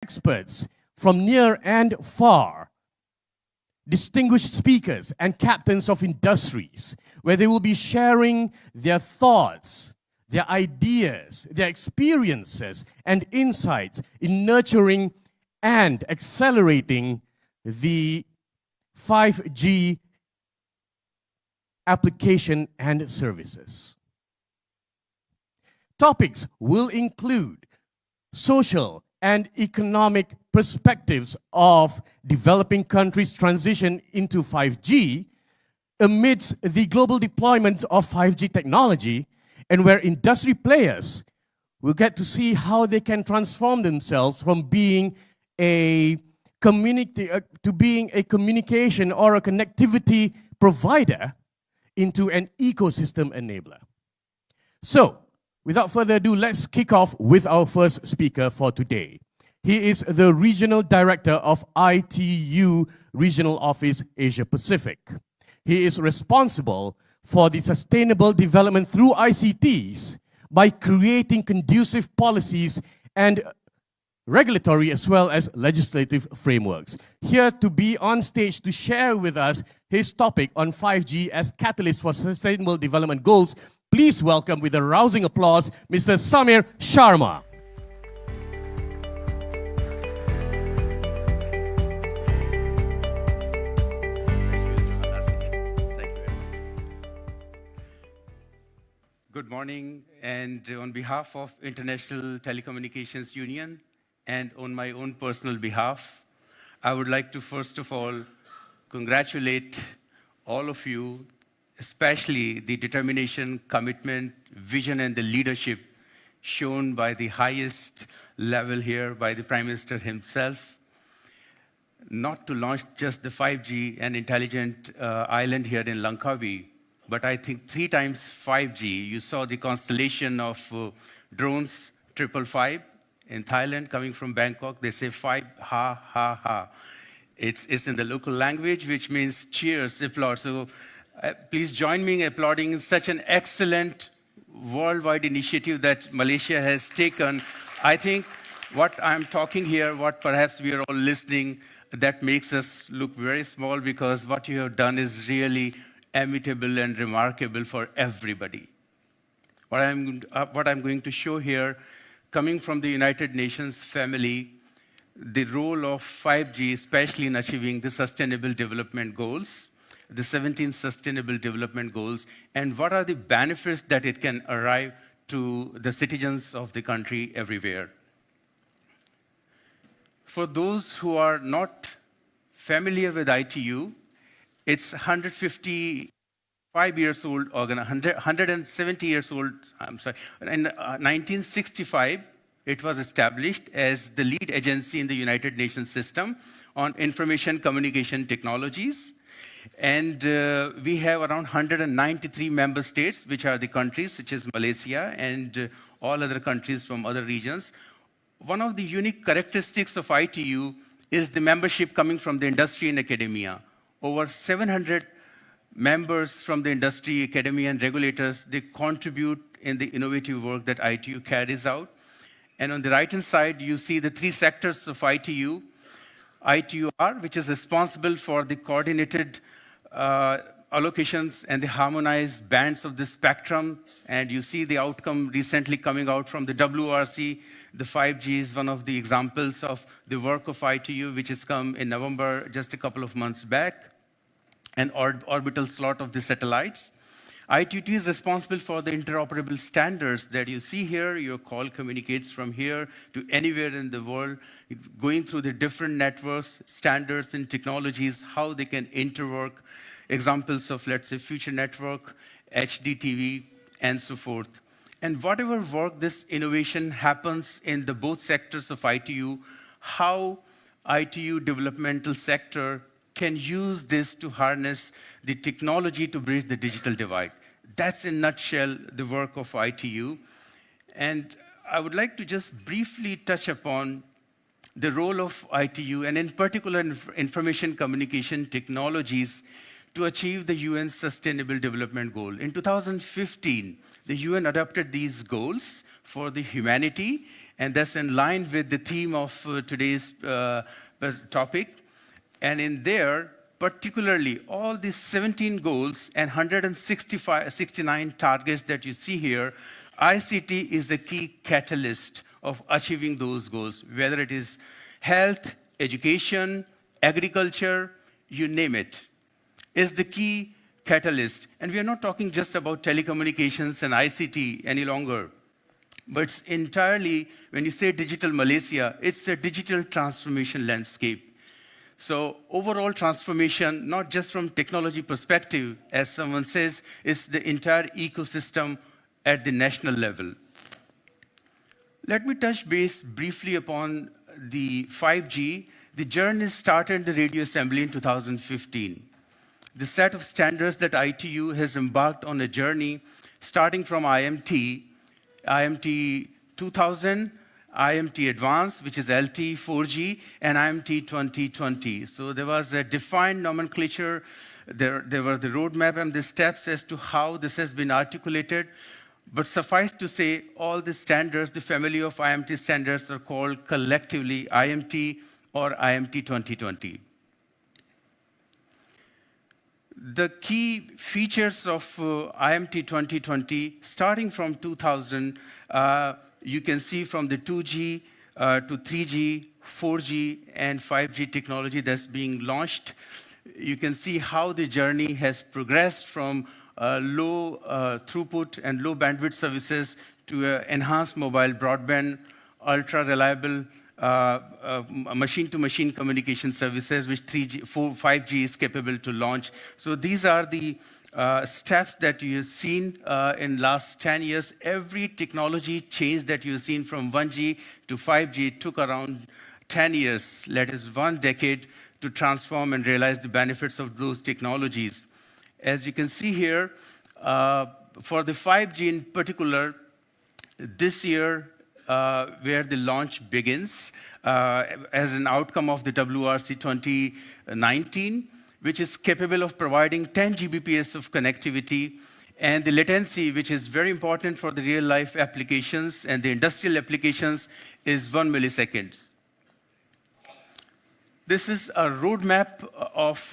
experts from near and far, distinguished speakers and captains of industries, where they will be sharing their thoughts, their ideas, their experiences and insights in nurturing and accelerating the 5G application and services. Topics will include social and economic perspectives of developing countries' transition into 5G amidst the global deployment of 5G technology, and where industry players will get to see how they can transform themselves from being a communication or a connectivity provider into an ecosystem enabler. So, without further ado, let's kick off with our first speaker for today. He is the Regional Director of ITU Regional Office Asia Pacific. He is responsible for the sustainable development through ICTs by creating conducive policies and regulatory as well as legislative frameworks. Here to be on stage to share with us his topic on 5G as catalyst for sustainable development goals, please welcome with a rousing applause, Mr. Samir Sharma. Good morning, and on behalf of International Telecommunications Union and on my own personal behalf, I would like to first of all congratulate all of you, especially the determination, commitment, vision, and the leadership shown by the highest level here by the Prime Minister himself, not to launch just the 5G and intelligent island here in Langkawi, but I think 3 times 5G. You saw the constellation of drones, 555 in Thailand, coming from Bangkok. They say 5, ha, ha, ha. It's in the local language, which means cheers, applaud. So please join me in applauding such an excellent worldwide initiative that Malaysia has taken. I think what I'm talking here, what perhaps we are all listening, that makes us look very small, because what you have done is really imitable and remarkable for everybody. What I'm going to show here, coming from the United Nations family, the role of 5G, especially in achieving the Sustainable Development Goals, the 17 Sustainable Development Goals, and what are the benefits that it can arrive to the citizens of the country everywhere. For those who are not familiar with ITU, it's 155 years old, or 170 years old, I'm sorry. In 1965, it was established as the lead agency in the United Nations system on information communication technologies. And we have around 193 member states, which are the countries such as Malaysia and all other countries from other regions. One of the unique characteristics of ITU is the membership coming from the industry and academia. Over 700 members from the industry, academia, and regulators, they contribute in the innovative work that ITU carries out. And on the right-hand side, you see the 3 sectors of ITU. ITUR, which is responsible for the coordinated allocations and the harmonized bands of the spectrum. And you see the outcome recently coming out from the WRC. The 5G is one of the examples of the work of ITU, which has come in November, just a couple of months back, and orbital slot of the satellites. ITT is responsible for the interoperable standards that you see here. Your call communicates from here to anywhere in the world, going through the different networks, standards, and technologies, how they can interwork. Examples of, let's say, Future Network, HDTV, and so forth. And whatever work, this innovation happens in the both sectors of ITU, how ITU developmental sector can use this to harness the technology to bridge the digital divide. That's in a nutshell the work of ITU. And I would like to just briefly touch upon the role of ITU, and in particular information communication technologies, to achieve the UN Sustainable Development Goal. In 2015, the UN adopted these goals for the humanity, And that's in line with the theme of today's topic. And in there, particularly all these 17 goals and 169 targets that you see here, ICT is a key catalyst of achieving those goals, whether it is health, education, agriculture, you name it, is the key catalyst. And we are not talking just about telecommunications and ICT any longer, but it's entirely, when you say digital Malaysia, it's a digital transformation landscape. So overall transformation, not just from technology perspective, as someone says, is the entire ecosystem at the national level. Let me touch base briefly upon the 5G. The journey started in the radio assembly in 2015. The set of standards that ITU has embarked on a journey starting from IMT 2000, IMT Advanced, which is LT 4G, and IMT 2020. So there was a defined nomenclature. There were the roadmap and the steps as to how this has been articulated. But suffice to say, all the standards, the family of IMT standards, are called collectively IMT or IMT 2020. The key features of IMT 2020, starting from 2000, you can see from the 2G to 3G, 4G, and 5G technology that's being launched. You can see how the journey has progressed from low throughput and low bandwidth services to enhanced mobile broadband, ultra-reliable machine-to-machine communication services, which 5G is capable to launch. So these are the steps that you've seen in last 10 years. Every technology change that you've seen from 1G to 5G took around 10 years, that is 1 decade, to transform and realize the benefits of those technologies. As you can see here, for the 5G in particular, this year, where the launch begins as an outcome of the WRC 2019, which is capable of providing 10 Gbps of connectivity, and the latency, which is very important for the real-life applications and the industrial applications, is 1 millisecond. This is a roadmap of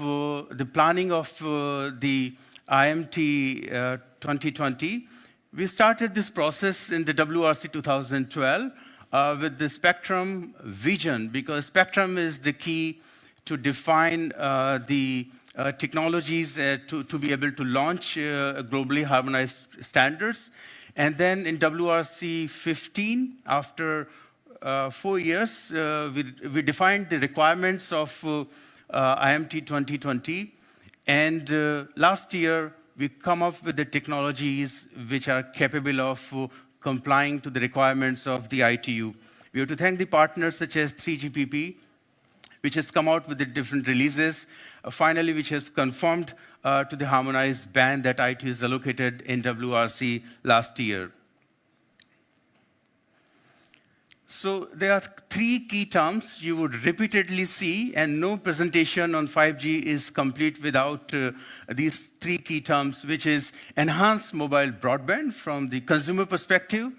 the planning of the IMT 2020. We started this process in the WRC 2012 with the spectrum vision, because spectrum is the key to define the technologies to be able to launch globally harmonized standards. And then in WRC 15, after 4 years, we defined the requirements of IMT 2020. And last year, we come up with the technologies which are capable of complying to the requirements of the ITU. We have to thank the partners such as 3GPP, which has come out with the different releases, finally, which has conformed to the harmonized band that ITU has allocated in WRC last year. So there are 3 key terms you would repeatedly see, and no presentation on 5G is complete without these 3 key terms, which is enhanced mobile broadband from the consumer perspective,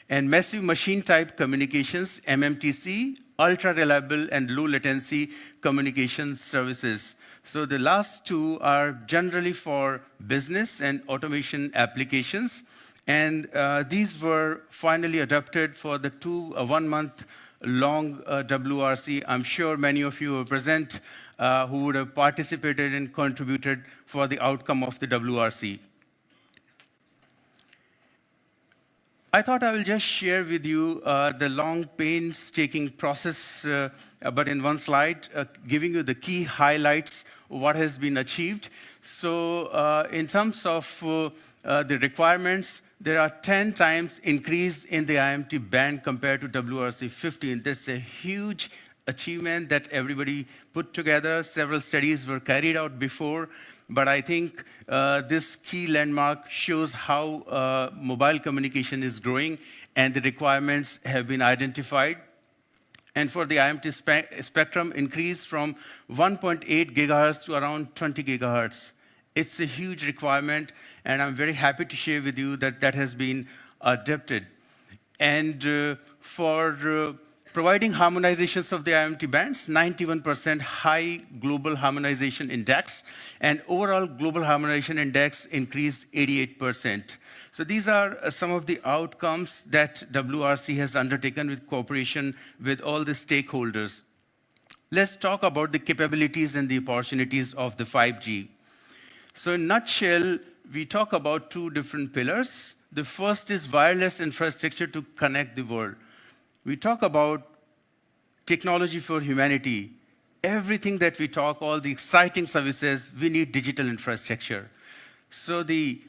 and massive machine-type communications, MMTC, ultra-reliable and low-latency communication services. So the last 2 are generally for business and automation applications. And these were finally adopted for the 1-month-long WRC. I'm sure many of you were present who would have participated and contributed for the outcome of the WRC. I thought I will just share with you the long, painstaking process, but in one slide, giving you the key highlights of what has been achieved. So in terms of the requirements, there are 10 times increase in the IMT band compared to WRC 15. That's a huge achievement that everybody put together. Several studies were carried out before, but I think this key landmark shows how mobile communication is growing and the requirements have been identified. And for the IMT spectrum, increase from 1.8 gigahertz to around 20 gigahertz. It's a huge requirement, and I'm very happy to share with you that that has been adopted. And for providing harmonizations of the IMT bands, 91% high global harmonization index, and overall global harmonization index increased 88%. So these are some of the outcomes that WRC has undertaken with cooperation with all the stakeholders. Let's talk about the capabilities and the opportunities of the 5G. So in a nutshell, we talk about two different pillars. The first is wireless infrastructure to connect the world. We talk about technology for humanity. Everything that we talk, all the exciting services, we need digital infrastructure. So the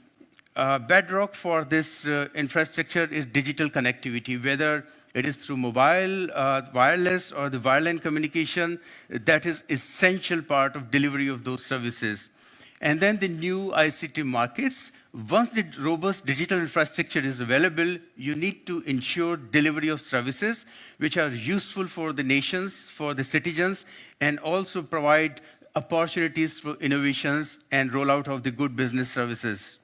bedrock for this infrastructure is digital connectivity, whether it is through mobile, wireless, or the wireline communication. That is essential part of delivery of those services. And then the new ICT markets. Once the robust digital infrastructure is available, you need to ensure delivery of services which are useful for the nations, for the citizens, and also provide opportunities for innovations and rollout of the good business services.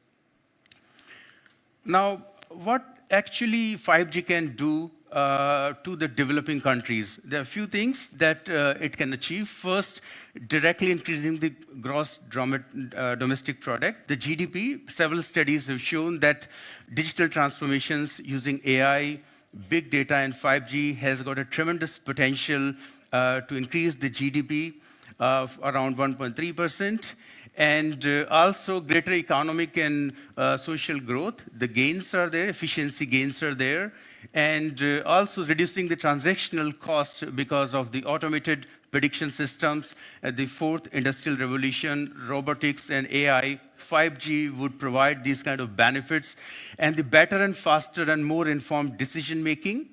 Now, what actually 5G can do to the developing countries? There are a few things that it can achieve. First, directly increasing the gross domestic product, the GDP. Several studies have shown that digital transformations using AI, big data, and 5G has got a tremendous potential to increase the GDP of around 1.3%. And also greater economic and social growth. The gains are there, efficiency gains are there, and also reducing the transactional cost because of the automated prediction systems, the fourth industrial revolution, robotics and AI. 5G would provide these kind of benefits, and the better and faster and more informed decision making,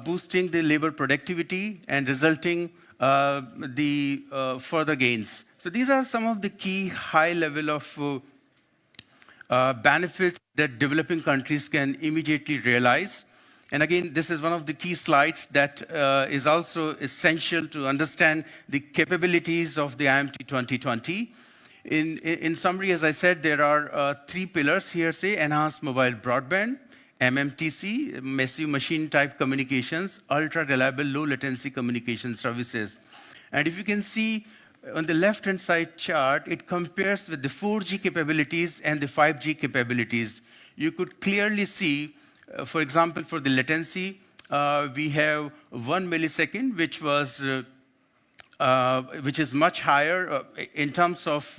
boosting the labor productivity and resulting the further gains. So these are some of the key high level of benefits that developing countries can immediately realize. And again, this is one of the key slides that is also essential to understand the capabilities of the IMT 2020. In summary, as I said, there are three pillars here, say enhanced mobile broadband, MMTC, massive machine type communications, ultra reliable low latency communication services. And if you can see on the left-hand side chart, it compares with the 4G capabilities and the 5G capabilities. You could clearly see, for example, for the latency, we have 1 millisecond, which is much higher in terms of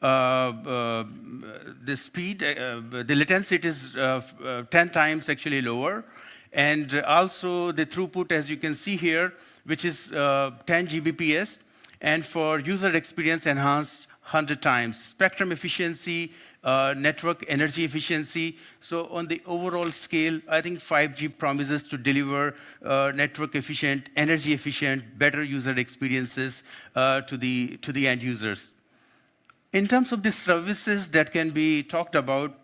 the speed. The latency it is 10 times actually lower. And also the throughput, as you can see here, which is 10 Gbps. And for user experience enhanced 100 times. Spectrum efficiency, network energy efficiency. So on the overall scale, I think 5G promises to deliver network efficient, energy efficient, better user experiences to the end users. In terms of the services that can be talked about,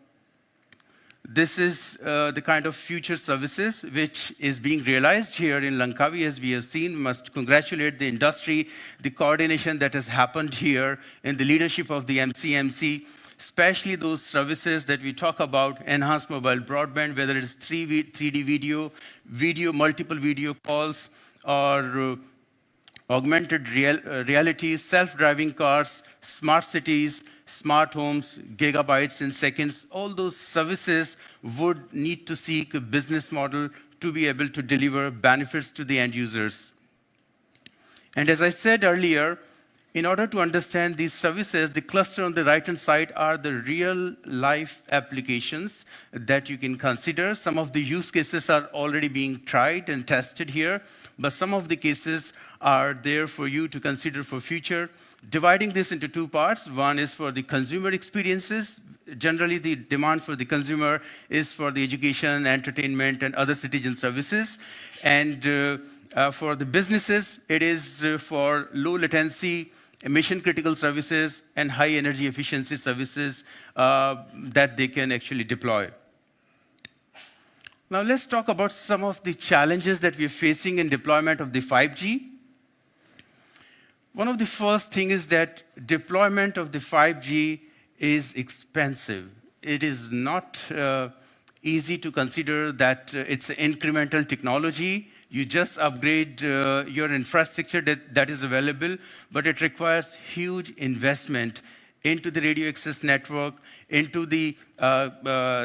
this is the kind of future services which is being realized here in Langkawi, as we have seen. We must congratulate the industry, the coordination that has happened here in the leadership of the MCMC, especially those services that we talk about, enhanced mobile broadband, whether it's 3D video, multiple video calls, or augmented reality, self-driving cars, smart cities, smart homes, gigabytes in seconds. All those services would need to seek a business model to be able to deliver benefits to the end users. And as I said earlier, in order to understand these services, the cluster on the right-hand side are the real-life applications that you can consider. Some of the use cases are already being tried and tested here, but some of the cases are there for you to consider for future. Dividing this into two parts. One is for the consumer experiences. Generally, the demand for the consumer is for the education, entertainment, and other citizen services. And for the businesses, it is for low latency, mission critical services, and high energy efficiency services that they can actually deploy. Now let's talk about some of the challenges that we're facing in deployment of the 5G. One of the first things is that deployment of the 5G is expensive. It is not easy to consider that it's an incremental technology. You just upgrade your infrastructure that is available, but it requires huge investment into the radio access network, into the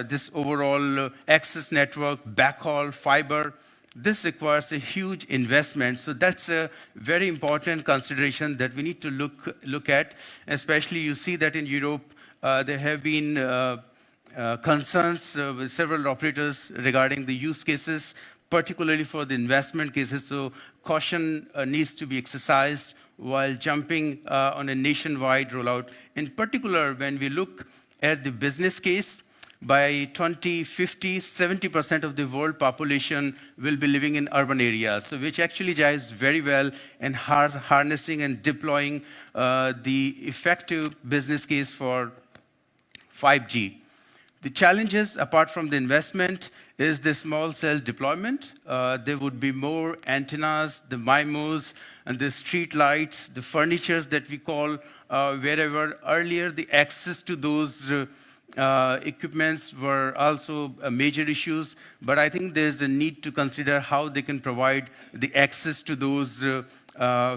this overall access network, backhaul, fiber. This requires a huge investment. So that's a very important consideration that we need to look at. Especially you see that in Europe, there have been concerns with several operators regarding the use cases, particularly for the investment cases. So caution needs to be exercised while jumping on a nationwide rollout. In particular, when we look at the business case, by 2050, 70% of the world population will be living in urban areas, so which actually jives very well in harnessing and deploying the effective business case for 5G. The challenges, apart from the investment, is the small cell deployment. There would be more antennas, the MIMOs, and the street lights, the furnitures that we call wherever. Earlier, the access to those equipments were also major issues, but I think there's a need to consider how they can provide the access to those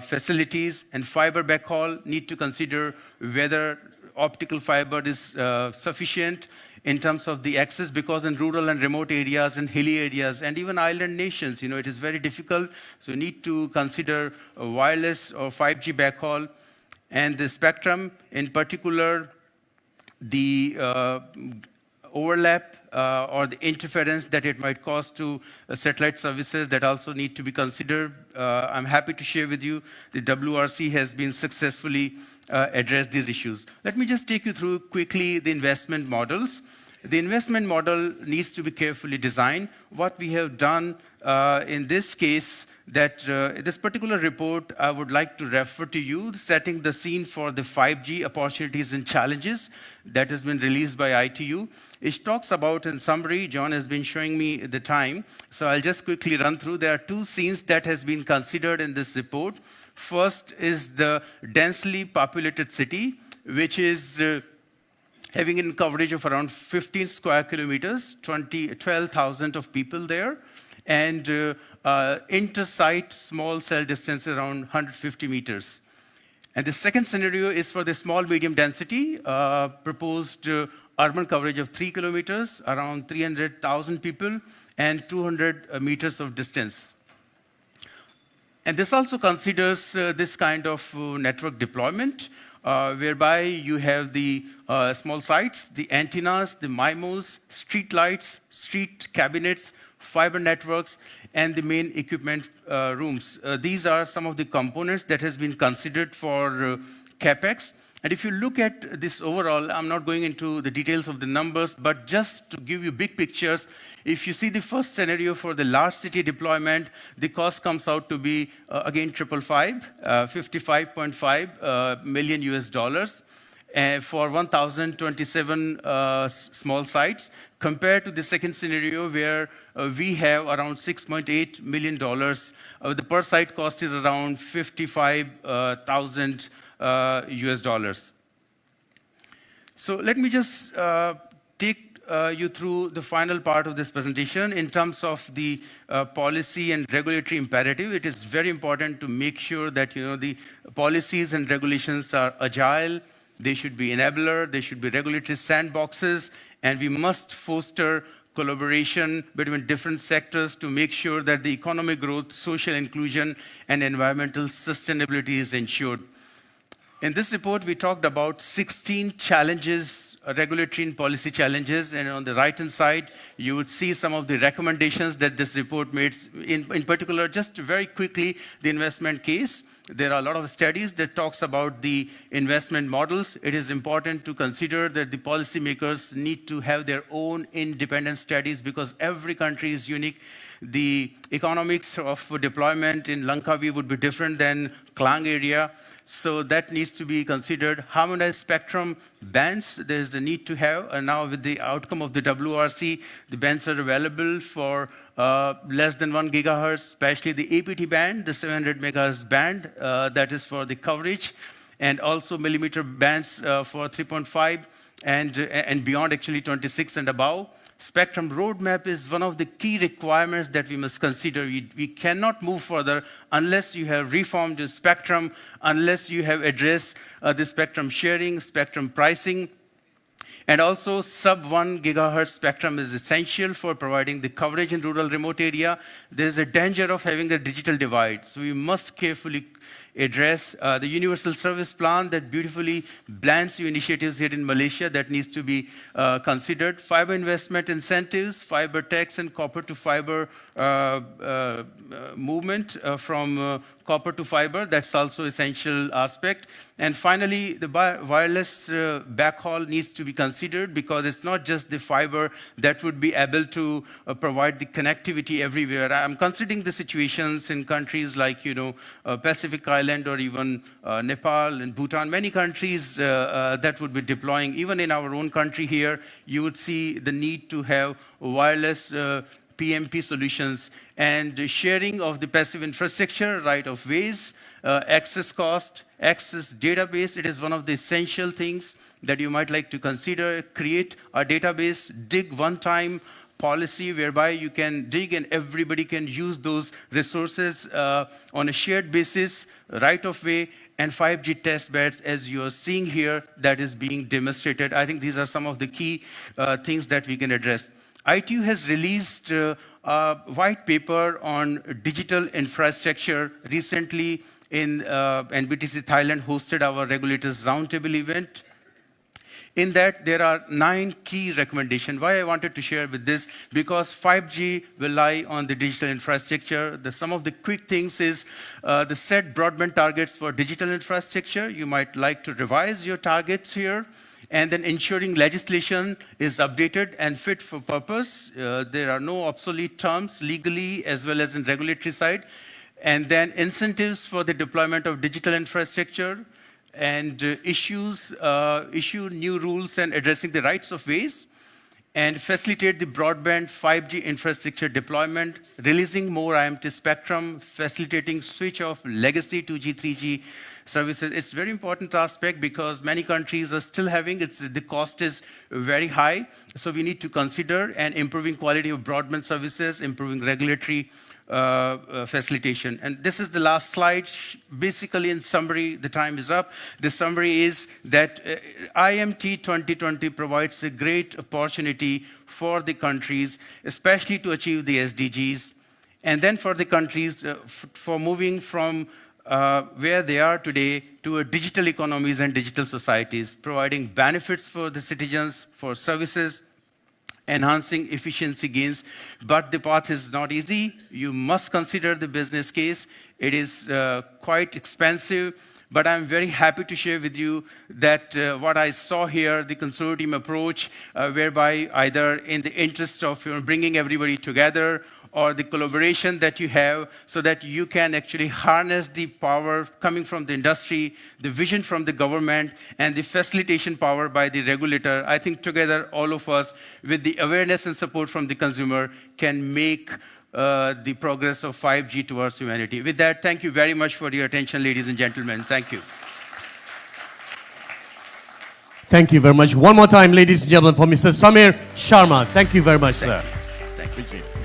facilities. And fiber backhaul, need to consider whether optical fiber is sufficient in terms of the access, because in rural and remote areas and hilly areas and even island nations, it is very difficult. So we need to consider wireless or 5G backhaul. And the spectrum, in particular, the overlap or the interference that it might cause to satellite services, that also need to be considered. I'm happy to share with you the WRC has been successfully addressed these issues. Let me just take you through quickly the investment models. The investment model needs to be carefully designed. What we have done in this case, that this particular report I would like to refer to you, setting the scene for the 5G opportunities and challenges, that has been released by ITU. It talks about, in summary, John has been showing me the time, so I'll just quickly run through. There are two scenes that has been considered in this report. First is the densely populated city, which is having a coverage of around 15 square kilometers, 12,000 of people there, and inter-site small cell distance around 150 meters. And the second scenario is for the small medium density, proposed urban coverage of 3 kilometers, around 300,000 people, and 200 meters of distance. And this also considers this kind of network deployment, whereby you have the small sites, the antennas, the MIMOs, street lights, street cabinets, fiber networks, and the main equipment rooms. These are some of the components that has been considered for CapEx. And if you look at this overall, I'm not going into the details of the numbers, but just to give you big pictures, if you see the first scenario for the large city deployment, the cost comes out to be, again, 55.5 million US dollars. For 1,027 small sites, compared to the second scenario where we have around $6.8 million. The per site cost is around 55,000 US dollars. So let me just take you through the final part of this presentation. In terms of the policy and regulatory imperative, it is very important to make sure that the policies and regulations are agile. They should be enabler, they should be regulatory sandboxes, and we must foster collaboration between different sectors to make sure that the economic growth, social inclusion, and environmental sustainability is ensured. In this report, we talked about 16 challenges, regulatory and policy challenges, and on the right-hand side, you would see some of the recommendations that this report made. In particular, just very quickly, the investment case. There are a lot of studies that talks about the investment models. It is important to consider that the policymakers need to have their own independent studies, because every country is unique. The economics of deployment in Langkawi would be different than Klang area. So that needs to be considered. Harmonized spectrum bands, there's the need to have. And now with the outcome of the WRC, the bands are available for less than 1 gigahertz, especially the APT band, the 700 megahertz band, that is for the coverage, and also millimeter bands for 3.5 and beyond, actually 26 and above. spectrum roadmap is one of the key requirements that we must consider. We cannot move further unless you have reformed the spectrum, unless you have addressed the spectrum sharing, spectrum pricing. And also, sub-1 gigahertz spectrum is essential for providing the coverage in rural remote area. There's a danger of having a digital divide. So we must carefully address the universal service plan that beautifully blends new initiatives here in Malaysia that needs to be considered. Fiber investment incentives, fiber tax and copper to fiber movement from copper to fiber, that's also essential aspect. And finally, the wireless backhaul needs to be considered because it's not just the fiber that would be able to provide the connectivity everywhere. I'm considering the situations in countries like, Pacific Island or even Nepal and Bhutan, many countries that would be deploying. Even in our own country here, you would see the need to have wireless PMP solutions and the sharing of the passive infrastructure, right of ways, access cost, access database. It is one of the essential things that you might like to consider. Create a database, dig one-time policy whereby you can dig and everybody can use those resources on a shared basis, right of way, and 5G test beds as you are seeing here that is being demonstrated. I think these are some of the key things that we can address. ITU has released a white paper on digital infrastructure recently and BTC Thailand hosted our regulators roundtable event. In that, there are 9 key recommendations. Why I wanted to share with this? Because 5G will lie on the digital infrastructure. Some of the quick things is the set broadband targets for digital infrastructure. You might like to revise your targets here. And then ensuring legislation is updated and fit for purpose. There are no obsolete terms legally as well as in regulatory side. And then incentives for the deployment of digital infrastructure and issue new rules and addressing the rights of ways and facilitate the broadband 5G infrastructure deployment, releasing more IMT spectrum, facilitating switch of legacy 2G, 3G services. It's a very important aspect because many countries are still having the cost is very high. So we need to consider and improving quality of broadband services, improving regulatory facilitation. And this is the last slide. Basically, in summary, the time is up. The summary is that IMT 2020 provides a great opportunity for the countries, especially to achieve the SDGs, and then for the countries for moving from where they are today to a digital economies and digital societies, providing benefits for the citizens, for services, enhancing efficiency gains. But the path is not easy. You must consider the business case. It is quite expensive, but I'm very happy to share with you that what I saw here, the consortium approach, whereby either in the interest of bringing everybody together or the collaboration that you have so that you can actually harness the power coming from the industry, the vision from the government, and the facilitation power by the regulator. I think together, all of us, with the awareness and support from the consumer, can make the progress of 5G towards humanity. With that, thank you very much for your attention, ladies and gentlemen. Thank you. Thank you very much. One more time, ladies and gentlemen, for Mr. Samir Sharma. Thank you very much, sir. Thank you.